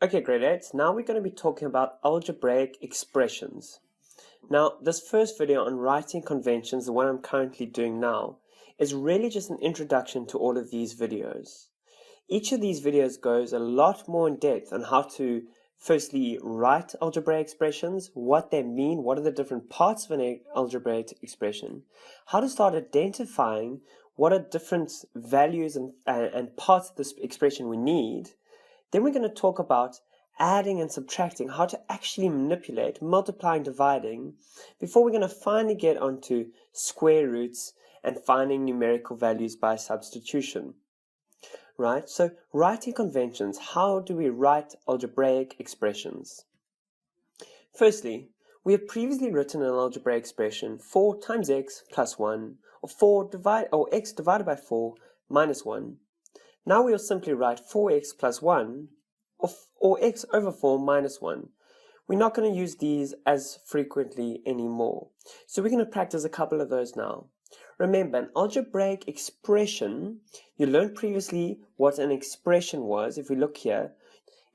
Okay, grade 8, now we're going to be talking about algebraic expressions. Now, this first video on writing conventions, the one I'm currently doing now, is really just an introduction to all of these videos. Each of these videos goes a lot more in depth on how to firstly write algebraic expressions, what they mean, what are the different parts of an algebraic expression, how to start identifying what are different values and parts of this expression we need. Then we're going to talk about adding and subtracting, how to actually manipulate, multiplying, dividing, before we're going to finally get onto square roots and finding numerical values by substitution. Right? So writing conventions, how do we write algebraic expressions? Firstly, we have previously written an algebraic expression 4 times x plus 1, or x divided by 4 minus 1. Now we'll simply write 4x plus 1 or x over 4 minus 1. We're not going to use these as frequently anymore. So we're going to practice a couple of those now. Remember, an algebraic expression, you learned previously what an expression was. If we look here,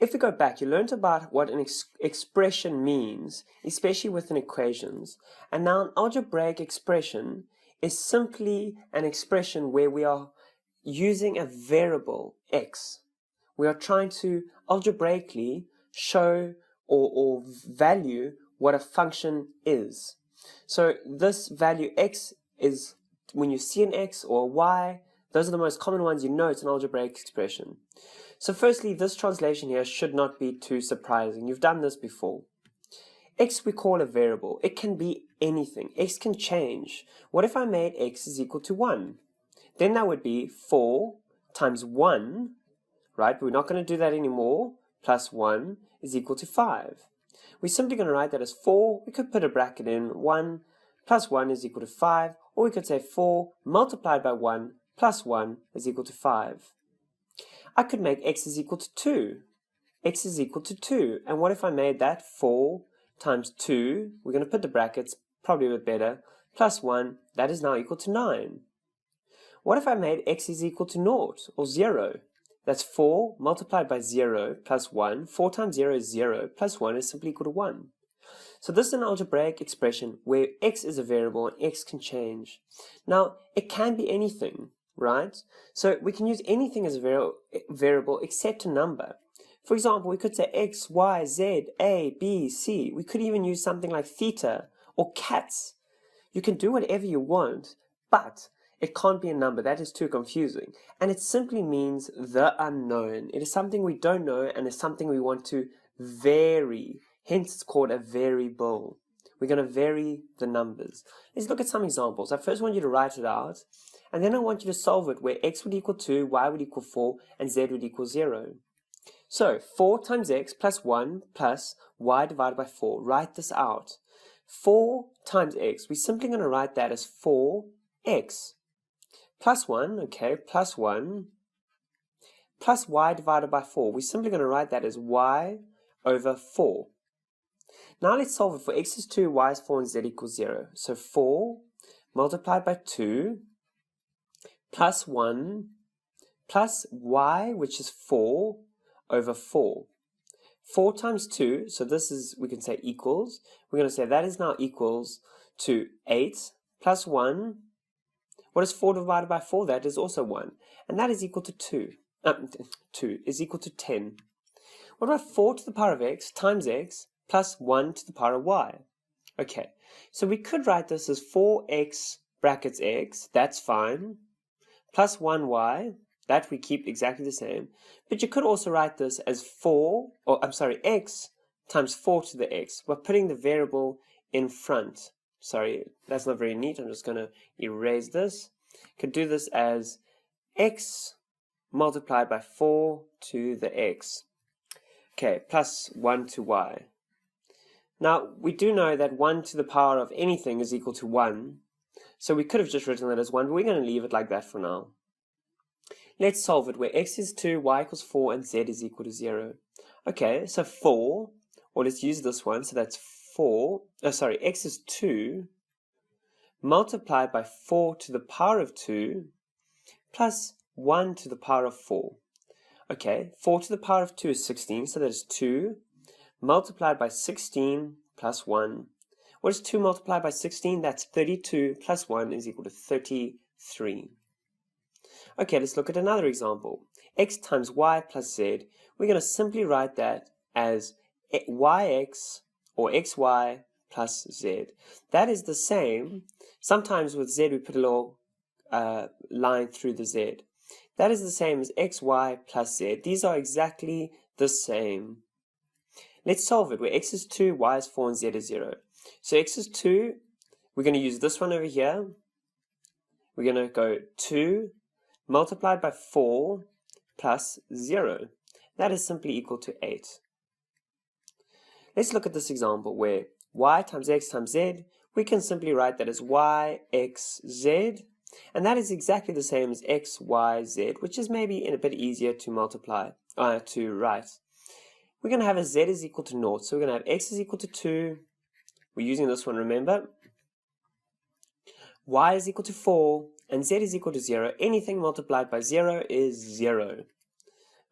if we go back, you learned about what an expression means, especially within equations. And now an algebraic expression is simply an expression where we are using a variable x. We are trying to algebraically show or value what a function is. So this value x is, when you see an x or a y, those are the most common ones, you know it's an algebraic expression. So firstly, this translation here should not be too surprising. You've done this before. X we call a variable. It can be anything. X can change. What if I made x is equal to 1? Then that would be 4 times 1, right? But we're not going to do that anymore. Plus 1 is equal to 5. We're simply going to write that as 4. We could put a bracket in. 1 plus 1 is equal to 5. Or we could say 4 multiplied by 1 plus 1 is equal to 5. I could make x is equal to 2. X is equal to 2. And what if I made that 4 times 2? We're going to put the brackets, probably a bit better. Plus 1, that is now equal to 9. What if I made x is equal to 0 or 0? That's 4 multiplied by 0 plus 1. 4 times 0 is 0, plus 1 is simply equal to 1. So this is an algebraic expression where x is a variable and x can change. Now, it can be anything, right? So we can use anything as a variable except a number. For example, we could say x, y, z, a, b, c. We could even use something like theta or cats. You can do whatever you want, but it can't be a number. That is too confusing. And it simply means the unknown. It is something we don't know and it's something we want to vary. Hence, it's called a variable. We're going to vary the numbers. Let's look at some examples. I first want you to write it out, and then I want you to solve it where x would equal 2, y would equal 4, and z would equal 0. So, 4 times x plus 1 plus y divided by 4. Write this out. 4 times x, we're simply going to write that as 4x. Plus 1, okay, plus 1, plus y divided by 4. We're simply going to write that as y over 4. Now let's solve it for x is 2, y is 4, and z equals 0. So 4 multiplied by 2 plus 1 plus y, which is 4, over 4. 4 times 2, so this is, we can say equals. We're going to say that is now equals to 8 plus 1. What is 4 divided by 4? That is also 1. And that is equal to 2. 2 is equal to 10. What about 4 to the power of x times x plus 1 to the power of y? Okay, so we could write this as 4x brackets x, that's fine, plus 1y, that we keep exactly the same. But you could also write this as x times 4 to the x. We're putting the variable in front. Sorry, that's not very neat. I'm just going to erase this. Could do this as x multiplied by 4 to the x. Okay, plus 1 to y. Now, we do know that 1 to the power of anything is equal to 1. So we could have just written that as 1, but we're going to leave it like that for now. Let's solve it where x is 2, y equals 4, and z is equal to 0. Okay, so 4, or let's use this one, so that's x is 2 multiplied by 4 to the power of 2 plus 1 to the power of 4. Okay, 4 to the power of 2 is 16, so that is 2 multiplied by 16 plus 1. What is 2 multiplied by 16? That's 32 plus 1 is equal to 33. Okay, let's look at another example. X times y plus z. We're going to simply write that as yx or xy plus z. That is the same. Sometimes with z we put a little line through the z. That is the same as xy plus z. These are exactly the same. Let's solve it, where x is 2, y is 4, and z is 0. So x is 2, we're going to use this one over here. We're going to go 2 multiplied by 4 plus 0. That is simply equal to 8. Let's look at this example where y times x times z, we can simply write that as y, x, z. And that is exactly the same as x, y, z, which is maybe a bit easier to multiply, to write. We're going to have a z is equal to 0. So we're going to have x is equal to 2. We're using this one, remember. Y is equal to 4. And z is equal to 0. Anything multiplied by 0 is 0.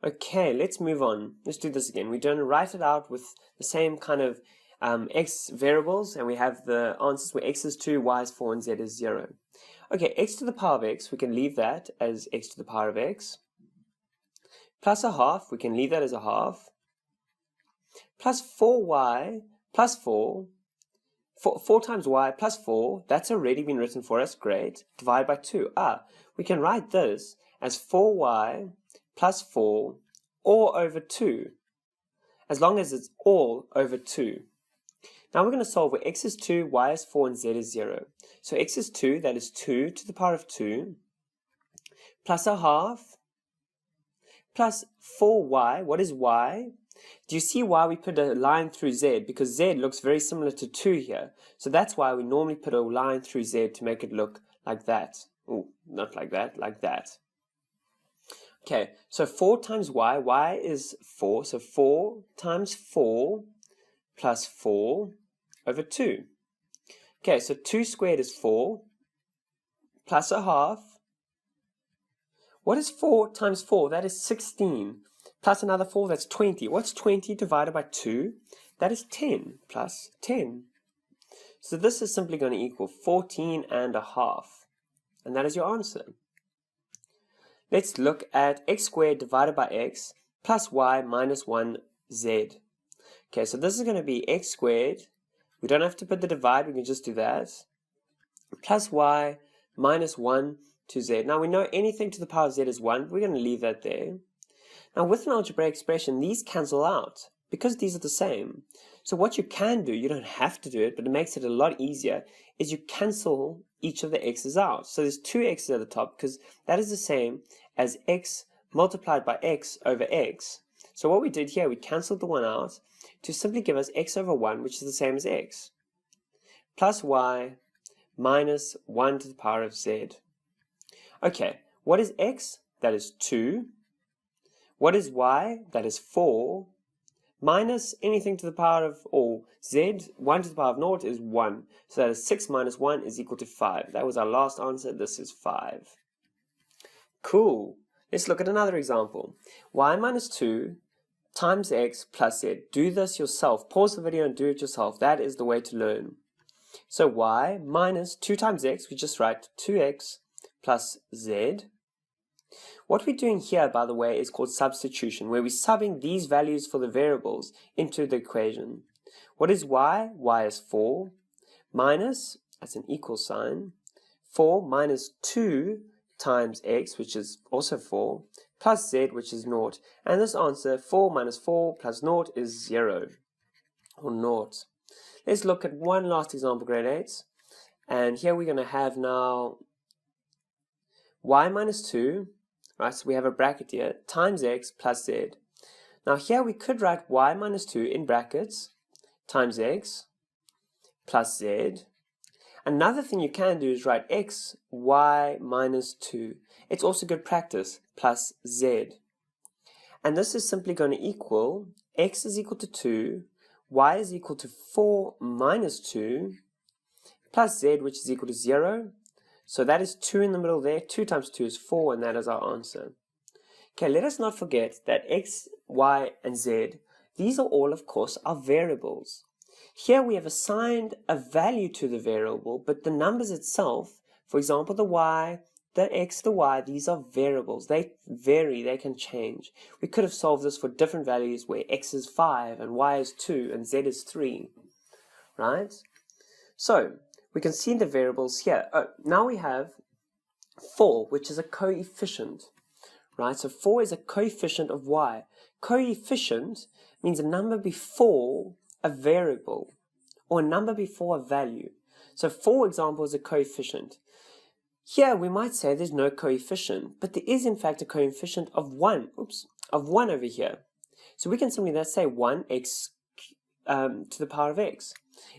Okay, let's move on. Let's do this again. We're going to write it out with the same kind of x variables. And we have the answers where x is 2, y is 4, and z is 0. Okay, x to the power of x, we can leave that as x to the power of x. Plus a half, we can leave that as a half. Plus 4y plus 4. 4 times y plus 4, that's already been written for us, great. Divide by 2. We can write this as 4y plus 4 all over 2, as long as it's all over 2. Now we're going to solve where x is 2, y is 4, and z is 0. So x is 2, that is 2 to the power of 2, plus a half, plus 4y. What is y? Do you see why we put a line through z? Because z looks very similar to 2 here. So that's why we normally put a line through z to make it look like that. Oh, not like that, like that. Okay, so 4 times y is 4. So 4 times 4 plus 4 over 2. Okay, so 2 squared is 4 plus a half. What is 4 times 4? That is 16. Plus another 4, that's 20. What's 20 divided by 2? That is 10 plus 10. So this is simply going to equal 14 and a half. And that is your answer. Let's look at x squared divided by x plus y minus 1z. Okay, so this is going to be x squared. We don't have to put the divide, we can just do that. Plus y minus 1 to z. Now we know anything to the power of z is 1. We're going to leave that there. Now with an algebraic expression, these cancel out because these are the same. So what you can do, you don't have to do it, but it makes it a lot easier, is you cancel each of the x's out. So there's 2 x's at the top because that is the same as x multiplied by x over x. So what we did here, we cancelled the 1 out to simply give us x over 1, which is the same as x, plus y minus 1 to the power of z. Okay, what is x? That is 2. What is y? That is 4. Minus anything to the power of, or z, 1 to the power of 0 is 1. So that is 6 minus 1 is equal to 5. That was our last answer. This is 5. Cool. Let's look at another example. Y minus 2 times x plus z. Do this yourself. Pause the video and do it yourself. That is the way to learn. So y minus 2 times x, we just write 2x plus z. What we're doing here, by the way, is called substitution, where we're subbing these values for the variables into the equation. What is y? Y is 4 minus, that's an equal sign, 4 minus 2 times x, which is also 4, plus z, which is 0. And this answer, 4 minus 4 plus 0 is 0, or 0. Let's look at one last example, grade 8. And here we're going to have now y minus 2, right, so we have a bracket here, times x plus z. Now here we could write y minus 2 in brackets times x plus z. Another thing you can do is write x, y minus 2. It's also good practice, plus z. And this is simply going to equal, x is equal to 2, y is equal to 4 minus 2, plus z, which is equal to 0. So that is 2 in the middle there. 2 times 2 is 4, and that is our answer. Okay, let us not forget that x, y, and z, these are all, of course, our variables. Here we have assigned a value to the variable, but the numbers itself, for example, the y, the x, the y, these are variables. They vary, they can change. We could have solved this for different values where x is 5 and y is 2 and z is 3, right? So we can see the variables here. Oh, now we have 4, which is a coefficient, right? So 4 is a coefficient of y. Coefficient means a number before a variable or a number before a value. So for example is a coefficient. Here we might say there's no coefficient, but there is in fact a coefficient of 1, of 1 over here. So we can simply let's say 1x to the power of x.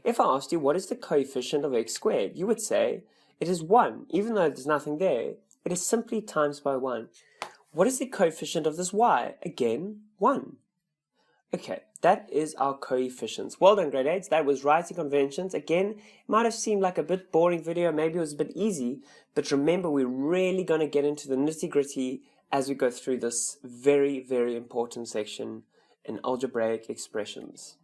If I asked you what is the coefficient of x squared, you would say it is 1. Even though there's nothing there, it is simply times by 1. What is the coefficient of this y? Again, 1. Okay, that is our coefficients. Well done, grade 8s. That was writing conventions. Again, it might have seemed like a bit boring video. Maybe it was a bit easy. But remember, we're really going to get into the nitty-gritty as we go through this very, very important section in algebraic expressions.